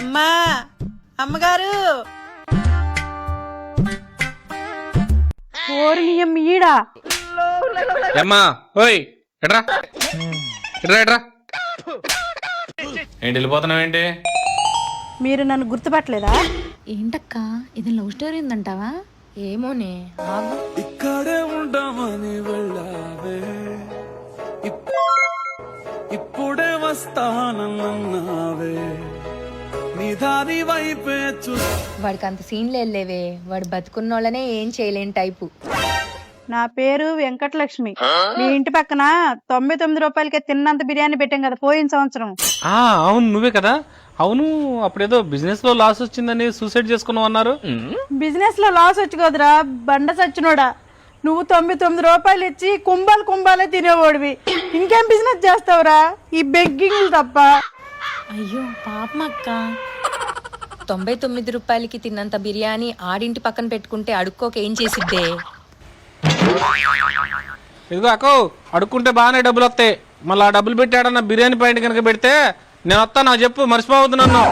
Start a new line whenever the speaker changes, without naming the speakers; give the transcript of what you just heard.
అమ్మా అమ్మగారు
ఓరినియం ఈడా
అమ్మా ఓయ్ ఎట్రా ఎట్రా ఎట్రా ఏంటి వెళ్ళిపోతున్నావు ఏంటి?
మీరు నన్ను గుర్తుపట్టలేదా?
ఏంటక్క ఇది లవ్ స్టోరీ ఉందంటావా?
ఏమోనే ఆగు.
ఇక్కడే ఉంటామని వెళ్ళావే ఇప్పుడే వస్తానన్నావే నీ దారి వైపే
వాడికి అంత సీన్లు వెళ్ళేవే. వాడు బతుకున్నోళ్ళనే ఏం చేయలేని టైపు.
నా పేరు వెంకటలక్ష్మి. మీ ఇంటి పక్కన 99 రూపాయలకే తిన్నంత బిర్యానీ పెట్టాం కదా పోయిన సంవత్సరం.
అవును నువ్వే కదా. అవును అప్పుడేదో బిజినెస్ లో లాస్ వచ్చిందని సూసైడ్ చేసుకున్నావు అన్నారు.
బిజినెస్ లో లాస్ వచ్చి కదరా బండ సచ్చినోడా. నువ్వు 99 రూపాయలు ఇచ్చి కుంభాలే తినేవాడివి. ఇంకేం బిజినెస్ చేస్తావురా ఈ బెగ్గింగ్ తప్ప.
అయ్యో పాపం అక్క. 99 రూపాయలకి తిన్నంత బిర్యానీ ఆడింటి పక్కన పెట్టుకుంటే అడుక్కోక ఏం చేసిద్దే?
ఇదిగో అక్కో అడుక్కుంటే బాగానే డబ్బులు వస్తాయి. మళ్ళీ ఆ డబ్బులు పెట్టాడన్న బిర్యానీ పాయింట్ కనుక పెడితే నేను వస్తా. నాకు చెప్పు మర్చిపోవద్దు నన్ను.